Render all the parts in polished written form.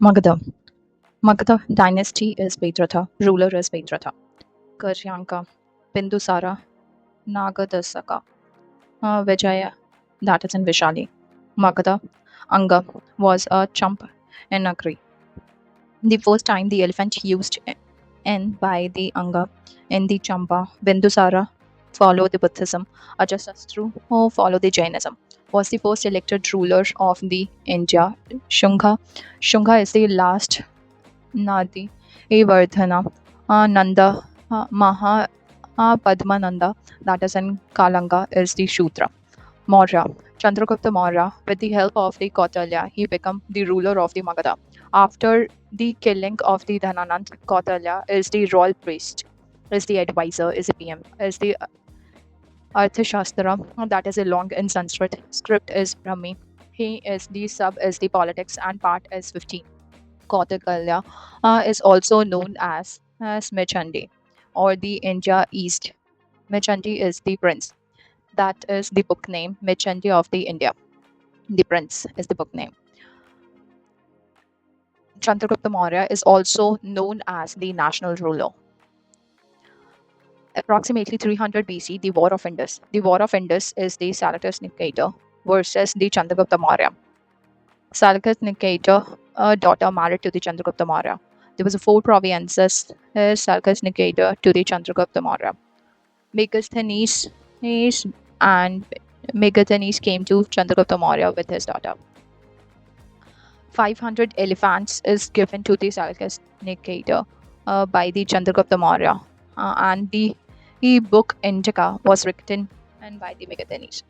Magadha. Magadha dynasty is Vedratha. Ruler is Vedratha. Karyanka. Bindusara. Nagadasaka. Vijaya. That is in Vishali. Magadha. Anga was a chump in Nagri. The first time the elephant used N by the Anga in the Champa. Bindusara followed the Buddhism. Ajasatru who followed the Jainism. Was the first elected ruler of the India. Shunga. Shunga is the last Nadi, Evardhana, Nanda, Maha, Padmananda, that is in Kalanga, is the Shudra. Maurya, Chandragupta Maurya, with the help of the Kautilya, he became the ruler of the Magadha. After the killing of the Dhananand, Kautilya is the royal priest, is the advisor, is the PM, is the Arthashastra, that is a long in Sanskrit. Script is Brahmi. He is the sub is the politics and part is 15. Kautilya is also known as Mechandi or the India East. Mechandi is the prince. That is the book name. Mechandi of the India. The prince is the book name. Chandragupta Maurya is also known as the national ruler. Approximately 300 BC, the War of Indus. The War of Indus is the Seleucus Nicator versus the Chandragupta Maurya. Seleucus Nicator, a daughter married to the Chandragupta Maurya. There was a four provinces, Seleucus Nicator to the Chandragupta Maurya. Megasthenes and Megasthenes came to Chandragupta Maurya with his daughter. 500 elephants is given to the Seleucus Nicator by the Chandragupta Maurya, and the book Indica was written and by the Megasthenes.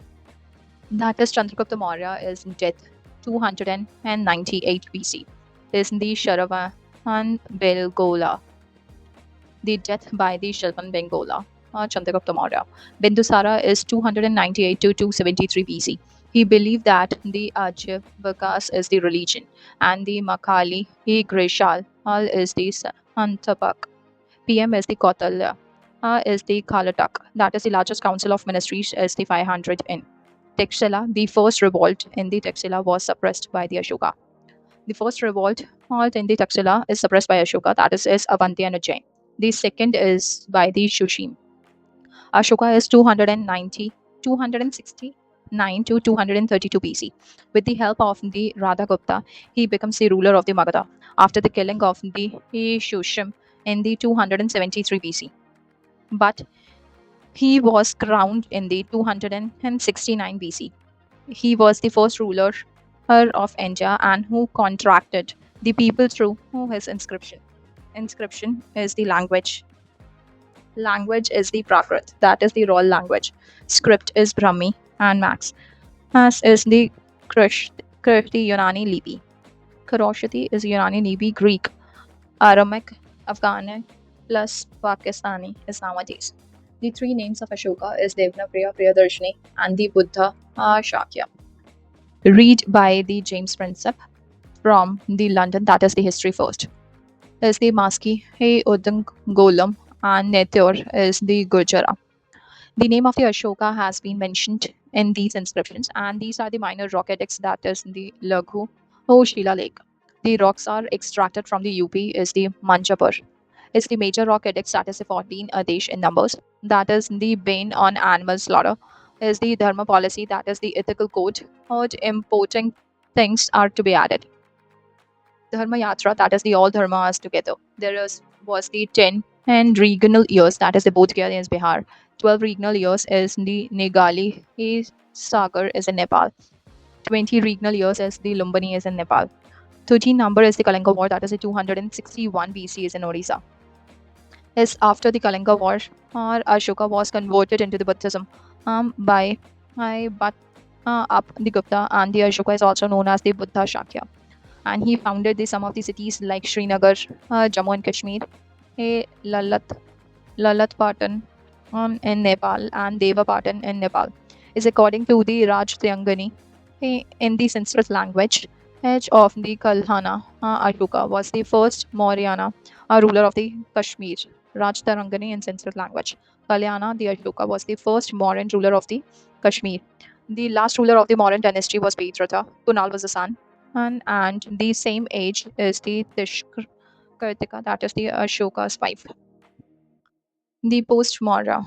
That is Chandragupta Maurya is death 298 BC. Is the Sharavan Belgola. The death by the Sharavan Bengola, Chandragupta Maurya. Bindusara is 298 to 273 BC. He believed that the Ajivvakas is the religion and the Makali, Grishal is the Antapak. PM is the Kautilya, is the Kalatak. That is the largest council of ministries is the 500 in. Taxila, the first revolt in the Taxila was suppressed by the Ashoka. The first revolt in the Taxila is suppressed by Ashoka, that is Avanti and Ujjain. The second is by the Shushim. Ashoka is 269 to 232 BC. With the help of the Gupta, he becomes the ruler of the Magadha after the killing of the Shushim in the 273 BC. But he was crowned in the 269 BC. He was the first ruler of India and who contracted the people through his inscription. Inscription is the language. Language is the Prakrit, that is the royal language. Script is Brahmi and Max. As is the Krishti Unani Lipi. Kharosthi is Unani Lipi, Greek, Aramaic, Afghani, plus Pakistani is nowadays. The three names of Ashoka is Devnapriya, Priyadarshini, and the Buddha Shakya. Read by the James Prinsep from the London, that is the history first. Is the Maski, Hey Udang Golam, and Netur is the Gujara. The name of the Ashoka has been mentioned in these inscriptions, and these are the minor rock edicts, that is the Laghu Shila Lake. The rocks are extracted from the UP is the Manjapur. Is the major rock edicts, that is the 14 Adesh in numbers, that is the ban on animal slaughter, is the Dharma policy, that is the ethical code, or importing things are to be added. Dharma Yatra, that is the all dharmas together. Was the 10 and regnal years, that is the Bodh Gaya is Bihar. 12 regnal years is the Negali Sagar is in Nepal. 20 regnal years is the Lumbini is in Nepal. 13 number is the Kalinga War, that is the 261 BC is in Odisha. Is after the Kalinga War, Ashoka was converted into the Buddhism by the Gupta, and the Ashoka is also known as the Buddha Shakya. And he founded some of the cities like Srinagar, Jammu and Kashmir, Lalat Patan in Nepal, and Deva Patan in Nepal. Is according to the Raj Triangani in the Sanskrit language. Edge of the Kalhana, Ashoka was the first Mauryana ruler of the Kashmir. Raj Tarangani in Sanskrit language. Kalyana, the Ashoka, was the first Mauryan ruler of the Kashmir. The last ruler of the Mauryan dynasty was Vedratha. Kunal was the son. and the same age is the Tishkartika, that is the Ashoka's wife. The Post-Maurya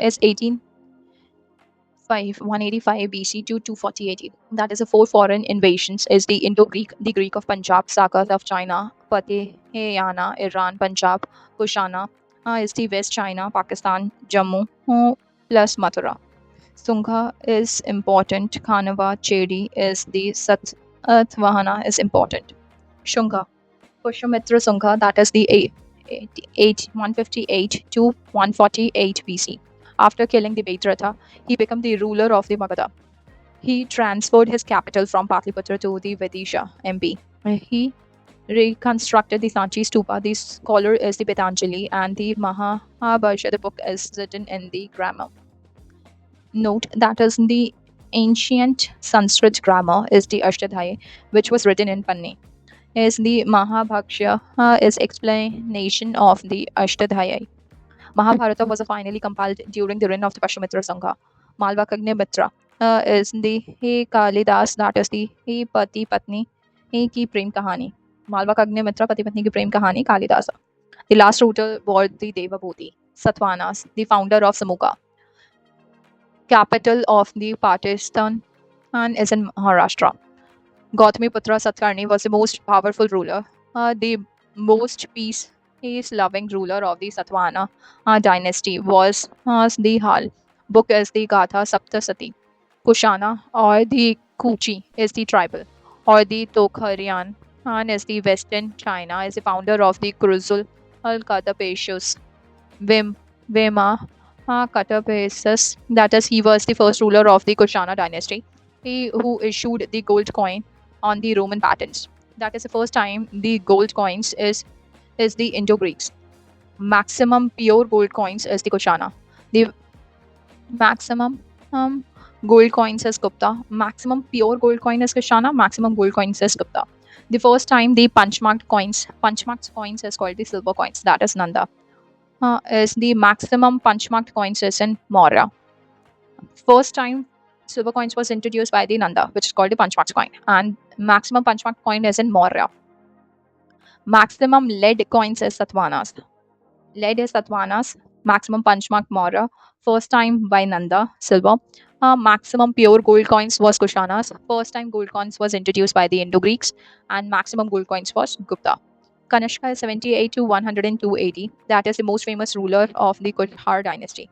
is 185 BC to 240 AD. That is the four foreign invasions is the Indo-Greek, the Greek of Punjab, Sakas of China, Patihayana, Iran, Punjab, Kushana is the West China, Pakistan, Jammu plus Mathura. Sungha is important. Khanava, Chedi is the Satvahana is important. Shunga. Pushyamitra Sungha, that is the 158 to 148 BC. After killing the Vaidratha, he became the ruler of the Magadha. He transferred his capital from Patliputra to the Vidisha MP. He reconstructed the Sanchi Stupa. The scholar is the Patanjali, and the Mahabharata, the book, is written in the grammar. Note that is the ancient Sanskrit grammar is the Ashtadhyayi, which was written in Panni. Is the Mahabharata is explanation of the Ashtadhyayi. Mahabharata was finally compiled during the reign of the Pushyamitra Sangha. Malvakagni Mitra is the He Kalidas, that is the He Pati Patni He Ki Prem Kahani. Malvakagni Mitra Pati Patni Ki Prem Kahani Kalidasa. The last ruler was the Devabhuti, Satvanas, the founder of Samuka. Capital of the Pakistan and is in Maharashtra. Gautami Putra Satkarni was the most powerful ruler, the most peace-loving ruler of the Satvana dynasty was the Hal. Book is the Gatha Saptasati. Kushana or the Kuchi is the tribal, or the Tokharian and is the Western China, is the founder of the Kuruzul Katapeshus. Vema Katapesus, that is, he was the first ruler of the Kushana dynasty. He who issued the gold coin on the Roman patents. That is the first time the gold coins is the Indo-Greeks. Maximum pure gold coins is the Kushana. The maximum gold coins is Gupta. Maximum pure gold coin is Kushana. Maximum gold coins is Gupta. The first time the punchmarked coins is called the silver coins. That is Nanda. Is the maximum punchmarked coins is in Maurya. First time silver coins was introduced by the Nanda, which is called the punchmarked coin, and maximum punchmarked coin is in Maurya. Maximum lead coins is Satvanas. Lead is Satvanas. Maximum punchmark Maurya. First time by Nanda, silver. Maximum pure gold coins was Kushanas. First time gold coins was introduced by the Indo-Greeks, and maximum gold coins was Gupta. Kanishka is 78 to 102 AD. That is the most famous ruler of the Kushar dynasty.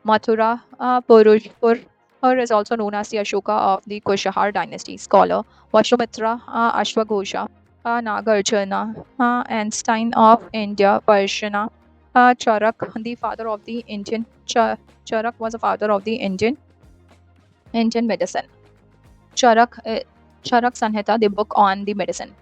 Mathura Purushpur is also known as the Ashoka of the Kushahar dynasty. Scholar Vashwamitra Ashwaghosha Nagarjuna Einstein of India, Parshana Charak, the father of the Indian Charak was the father of the Indian medicine. Charak Sanhita, the book on the medicine.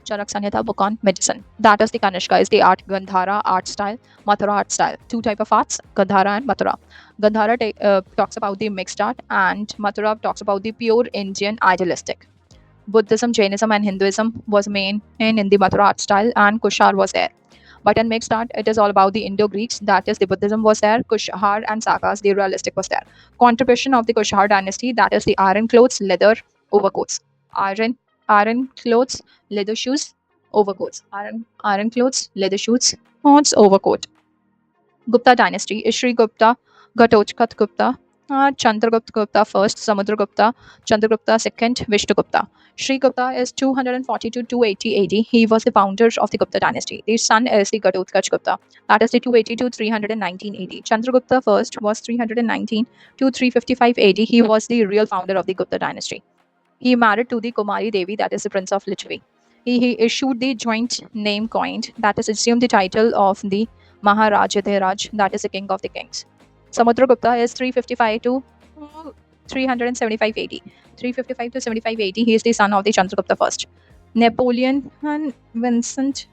Charak Sanhita, book on medicine. That is the Kanishka, is the art Gandhara art style, Mathura art style. Two type of arts, Gandhara and Mathura. Gandhara talks about the mixed art, and Mathura talks about the pure Indian idealistic. Buddhism, Jainism, and Hinduism was main in the Mathura art style, and Kushar was there. But in mixed art, it is all about the Indo-Greeks. That is, the Buddhism was there, Kushar and Sakas, the realistic was there. Contribution of the Kushar dynasty, that is the iron clothes, leather, overcoats. Iron clothes, leather shoes, overcoats. Iron clothes, leather shoes, overcoat. Gupta dynasty is Sri Gupta, Ghatochkat Gupta, Chandragupta Gupta first, Samudragupta, Chandragupta second, Vishnugupta. Sri Gupta is 240 to 280 AD. He was the founder of the Gupta dynasty. His son is the Ghatotkach Gupta. That is the 280 to 319 AD. Chandragupta first was 319 to 355 AD. He was the real founder of the Gupta dynasty. He married to the Kumari Devi, that is the Prince of Lichvi. He issued the joint name coin, that is assumed the title of the Maharajadiraj, that is the king of the kings. Samudragupta is 355 to 375 AD. 355 to 75 AD. He is the son of the Chandragupta first. Napoleon and Vincent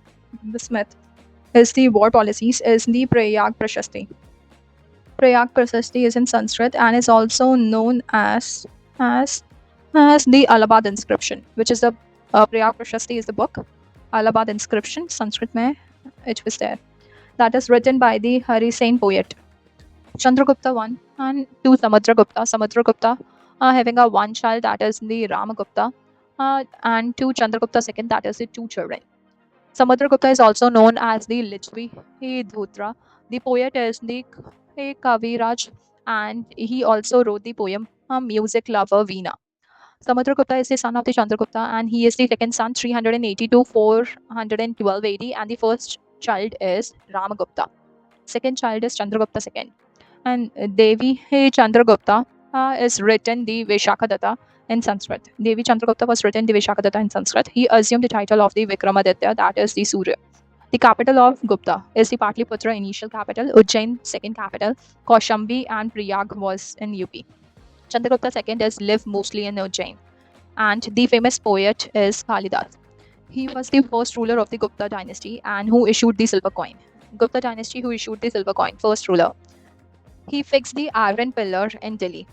Smith is the war policies is the Prayag Prashasti. Prayag Prashasti is in Sanskrit and is also known as the Allahabad inscription, which is the Prayag Prashasti is the book. Allahabad inscription, Sanskrit mein it was there. That is written by the Hari Sen poet. Chandragupta 1 and 2 Samudragupta. Samudragupta having a one child, that is the Ramagupta, and to Chandragupta II, that is the two children. Samudragupta is also known as the Lichvi Dhutra. The poet is the Kaviraj, and he also wrote the poem Music Lover Veena. Samudragupta is the son of the Chandragupta, and he is the second son, 380 to 412 AD, and the first child is Ramagupta. Second child is Chandragupta II. And Devi Chandragupta is written the Vishakadatta in Sanskrit. Devi Chandragupta was written the Vishakadatta in Sanskrit. He assumed the title of the Vikramaditya, that is the Surya. The capital of Gupta is the Patliputra initial capital, Ujjain second capital, Kaushambi and Priyag was in UP. Chandragupta II is lived mostly in Ujjain. And the famous poet is Kalidas. He was the first ruler of the Gupta dynasty and who issued the silver coin. Gupta dynasty who issued the silver coin, first ruler. He fixed the iron pillar in Delhi.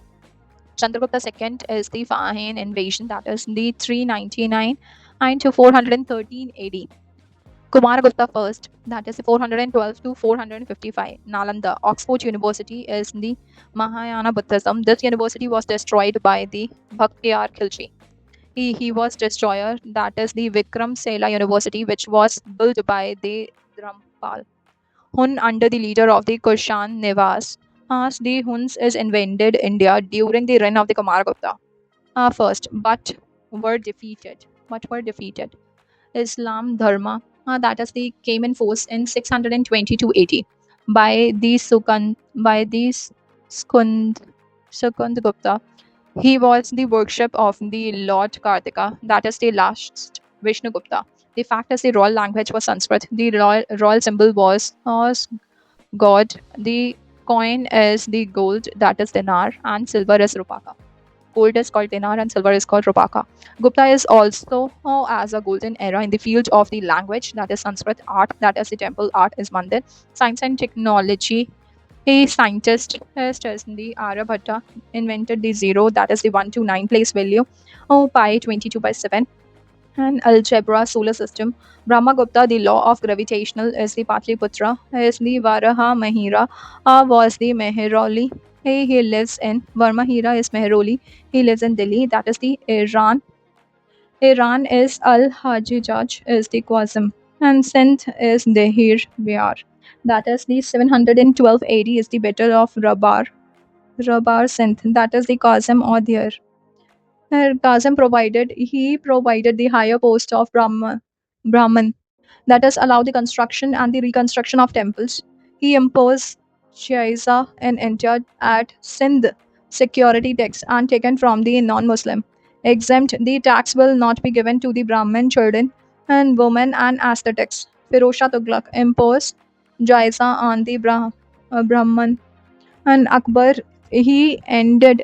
Chandragupta II is the Fahin invasion, that is the 399 and to 413 AD. Kumaragupta first, that is 412 to 455. Nalanda, Oxford University is the Mahayana Buddhism. This university was destroyed by the Bhaktiyar Khilji. He was destroyer, that is the Vikram Sela University, which was built by the Dhrampal. Hun under the leader of the Kushan Nivas. The Huns is invaded India during the reign of the Kumaragupta first, but were defeated. Islam Dharma, that is the came in force in 622 AD by the Skund Gupta. He was the worship of the Lord Kartika, that is the last Vishnu Gupta. The fact is the royal language was Sanskrit. The royal symbol was God. The coin is the gold, that is dinar, and silver is rupaka. Gold is called dinar and silver is called rupaka. Gupta is also as a golden era in the field of the language, that is Sanskrit. Art, that is the temple art, is Mandir. Science and technology, a scientist is the Aryabhatta invented the zero, that is the 1 to 9 place value, pi 22 by 7. And algebra, solar system. Brahmagupta, the law of gravitational, is the Patliputra, is the Varaha Mahira, was the Meheroli. He lives in Varmahira is Meheroli. He lives in Delhi, that is the Iran. Iran is Al Hajijaj, is the Qasem, and Sindh is Dehir Biar. That is the 712 AD is the Battle of Rabar Sindh. That is the Qasem or Dehir. Qasem provided the higher post of Brahman, that is allow the construction and the reconstruction of temples. He imposed jizya and entered at Sindh security tax and taken from the non-Muslim. Exempt, the tax will not be given to the Brahmin children and women and aesthetics. Firoz Shah Tughlaq imposed jizya on the Brahman, and Akbar he ended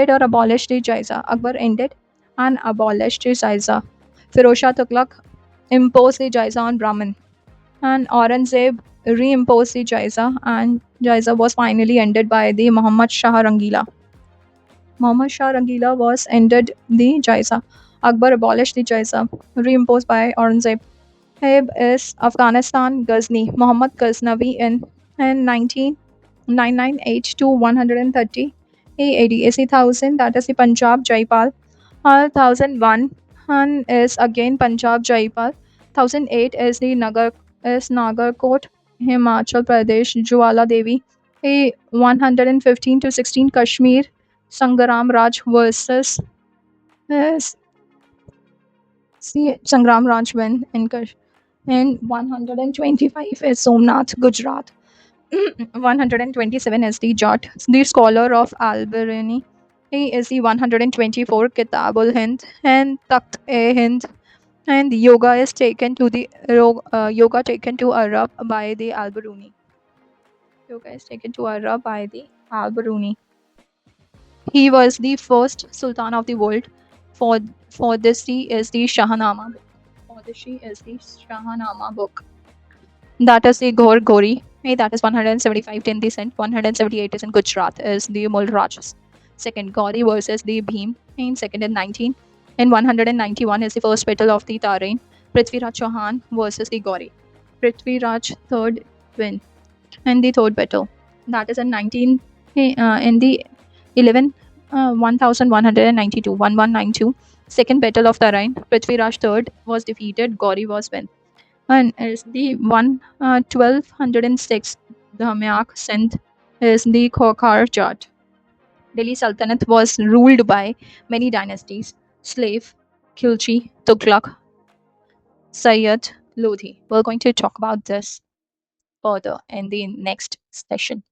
or abolished the jizya. Akbar ended and abolished the jizya. Firoz Shah Tughlaq imposed the jizya on Brahmin, and Aurangzeb reimposed the jizya, and jizya was finally ended by the Muhammad Shah Rangila. Muhammad Shah Rangila was ended the jizya. Akbar abolished the jizya, reimposed by Aurangzeb. Heb is Afghanistan, Ghazni. Muhammad Ghaznavi in 998 to 130 AD is the 1000, that is the Punjab Jaipal. 1001 is again Punjab Jaipal. 1008 is the Nagarkot, Himachal Pradesh, Jwala Devi. 115 to 16 Kashmir, Sangram Raj versus Sangram Raj win in Kashmir. And 125 is Somnath, Gujarat. 127 is the Jat, the scholar of Al-Biruni. He is the 124 Kitabul Hind and Takht-e-Hind. And yoga is taken to the yoga taken to Arab by the Al-Biruni. Yoga is taken to Arab by the Al-Biruni. He was the first Sultan of the world. For this he is the Shahnama. Book. That is the Ghor Gori. That is 175 in the cent. 178 is in Gujarat. Is the Mul Rajas. Second Gauri versus the Bhim. In second and 19. In 191 is the first battle of the Tarain. Prithviraj Chauhan versus the Gauri. Prithviraj third win. And the third battle. That is in 19. In the 11 1192, 1192. Second Battle of Tarain. Prithviraj III was defeated. Gauri was won. And is the 1206 Dhamyak Sindh is the Khokhar chart. Delhi Sultanate was ruled by many dynasties: Slave, Khilji, Tughlaq, Sayyid, Lodhi. We're going to talk about this further in the next session.